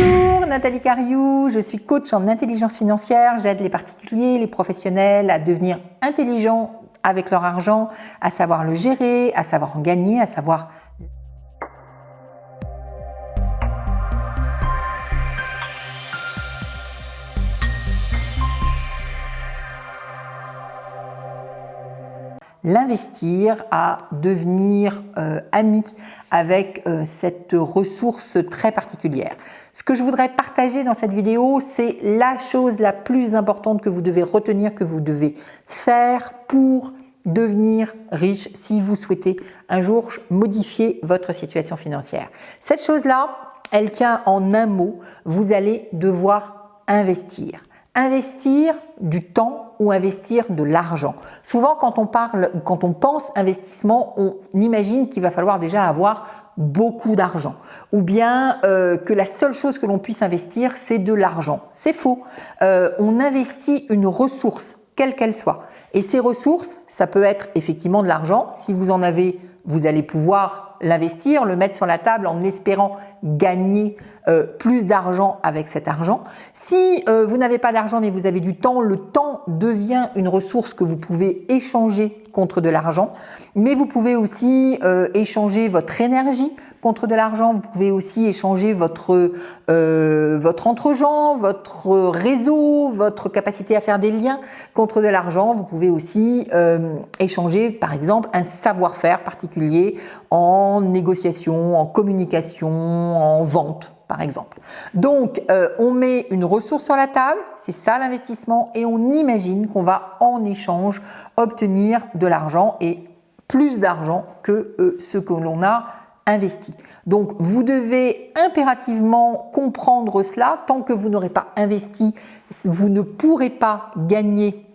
Bonjour, Nathalie Cariou, je suis coach en intelligence financière. J'aide les particuliers, les professionnels à devenir intelligents avec leur argent, à savoir le gérer, à savoir en gagner, à savoir... l'investir, à devenir ami avec cette ressource très particulière. Ce que je voudrais partager dans cette vidéo, c'est la chose la plus importante que vous devez retenir, que vous devez faire pour devenir riche si vous souhaitez un jour modifier votre situation financière. Cette chose-là, elle tient en un mot, vous allez devoir investir. Investir du temps ou investir de l'argent. Souvent, quand on pense investissement, on imagine qu'il va falloir déjà avoir beaucoup d'argent ou bien que la seule chose que l'on puisse investir, c'est de l'argent. C'est faux. On investit une ressource, quelle qu'elle soit. Et ces ressources, ça peut être effectivement de l'argent. Si vous en avez, vous allez pouvoir l'investir, le mettre sur la table en espérant gagner plus d'argent avec cet argent. Si vous n'avez pas d'argent mais vous avez du temps, le temps devient une ressource que vous pouvez échanger contre de l'argent. Mais vous pouvez aussi échanger votre énergie contre de l'argent. Vous pouvez aussi échanger votre entre-gens, votre réseau, votre capacité à faire des liens contre de l'argent. Vous pouvez aussi échanger par exemple un savoir-faire particulier en négociation, en communication, en vente par exemple. Donc on met une ressource sur la table, c'est ça l'investissement, et on imagine qu'on va en échange obtenir de l'argent et plus d'argent que ce que l'on a investi. Donc vous devez impérativement comprendre cela. Tant que vous n'aurez pas investi, vous ne pourrez pas gagner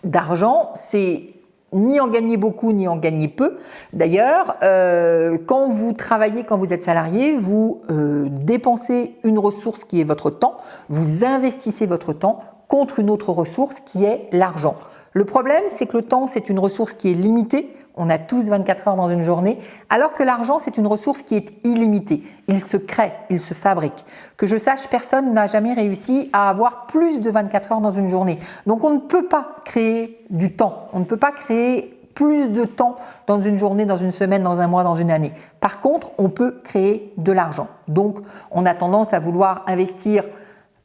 d'argent. C'est ni en gagner beaucoup, ni en gagner peu. D'ailleurs, quand vous travaillez, quand vous êtes salarié, vous dépensez une ressource qui est votre temps, vous investissez votre temps contre une autre ressource qui est l'argent. Le problème, c'est que le temps, c'est une ressource qui est limitée. On a tous 24 heures dans une journée, alors que l'argent, c'est une ressource qui est illimitée. Il se crée, il se fabrique. Que je sache, personne n'a jamais réussi à avoir plus de 24 heures dans une journée. Donc, on ne peut pas créer du temps. On ne peut pas créer plus de temps dans une journée, dans une semaine, dans un mois, dans une année. Par contre, on peut créer de l'argent. Donc, on a tendance à vouloir investir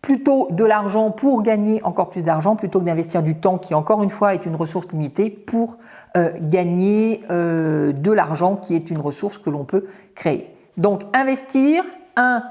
plutôt de l'argent pour gagner encore plus d'argent plutôt que d'investir du temps qui encore une fois est une ressource limitée pour gagner de l'argent qui est une ressource que l'on peut créer. Donc investir, 1,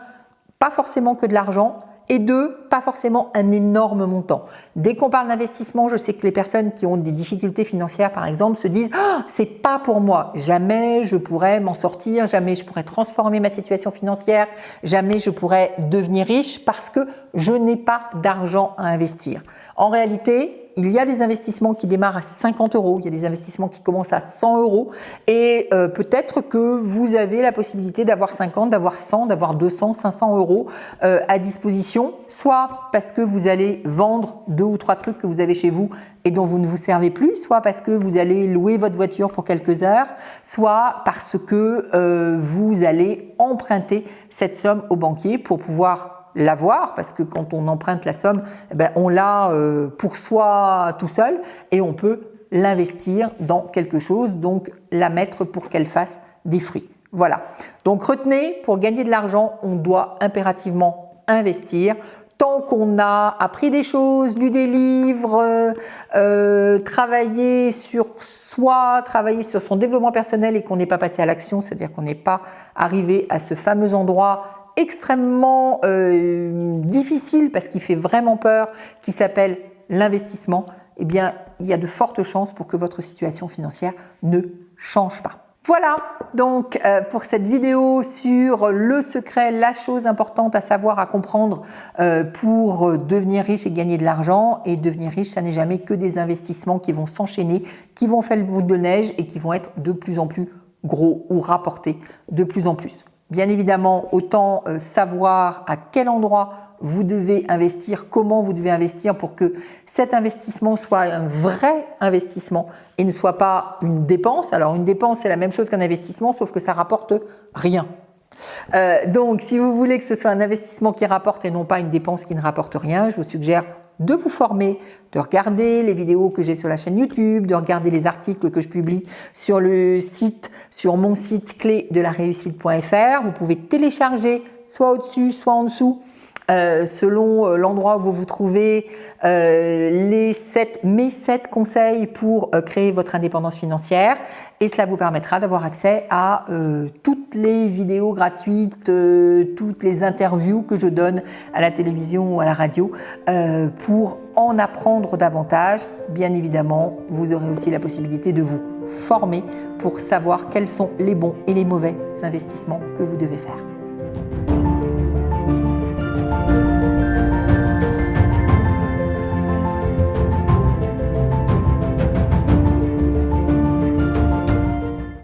pas forcément que de l'argent, et 2, pas forcément un énorme montant. Dès qu'on parle d'investissement, je sais que les personnes qui ont des difficultés financières par exemple se disent « c'est pas pour moi, jamais je pourrais m'en sortir, jamais je pourrais transformer ma situation financière, jamais je pourrais devenir riche parce que je n'ai pas d'argent à investir ». En réalité, il y a des investissements qui démarrent à 50 €, il y a des investissements qui commencent à 100 € et peut-être que vous avez la possibilité d'avoir 50, d'avoir 100, d'avoir 200, 500 € à disposition, soit parce que vous allez vendre 2 ou 3 trucs que vous avez chez vous et dont vous ne vous servez plus, soit parce que vous allez louer votre voiture pour quelques heures, soit parce que vous allez emprunter cette somme au banquier pour pouvoir l'avoir, parce que quand on emprunte la somme, on l'a pour soi tout seul et on peut l'investir dans quelque chose, donc la mettre pour qu'elle fasse des fruits. Voilà. Donc retenez, pour gagner de l'argent, on doit impérativement investir. Tant qu'on a appris des choses, lu des livres, travaillé sur soi, travaillé sur son développement personnel et qu'on n'est pas passé à l'action, c'est-à-dire qu'on n'est pas arrivé à ce fameux endroit extrêmement difficile parce qu'il fait vraiment peur, qui s'appelle l'investissement, eh bien, il y a de fortes chances pour que votre situation financière ne change pas. Voilà donc pour cette vidéo sur le secret, la chose importante à savoir, à comprendre pour devenir riche et gagner de l'argent. Et devenir riche, ça n'est jamais que des investissements qui vont s'enchaîner, qui vont faire le bout de neige et qui vont être de plus en plus gros ou rapporter de plus en plus. Bien évidemment, autant savoir à quel endroit vous devez investir, comment vous devez investir pour que cet investissement soit un vrai investissement et ne soit pas une dépense. Alors une dépense, c'est la même chose qu'un investissement, sauf que ça rapporte rien. Donc, si vous voulez que ce soit un investissement qui rapporte et non pas une dépense qui ne rapporte rien, je vous suggère de vous former, de regarder les vidéos que j'ai sur la chaîne YouTube, de regarder les articles que je publie sur le site, sur mon site clé-de-la-réussite.fr. Vous pouvez télécharger soit au-dessus, soit en dessous, selon l'endroit où vous vous trouvez, mes 7 conseils pour créer votre indépendance financière, et cela vous permettra d'avoir accès à toutes les vidéos gratuites, toutes les interviews que je donne à la télévision ou à la radio pour en apprendre davantage. Bien évidemment, vous aurez aussi la possibilité de vous former pour savoir quels sont les bons et les mauvais investissements que vous devez faire.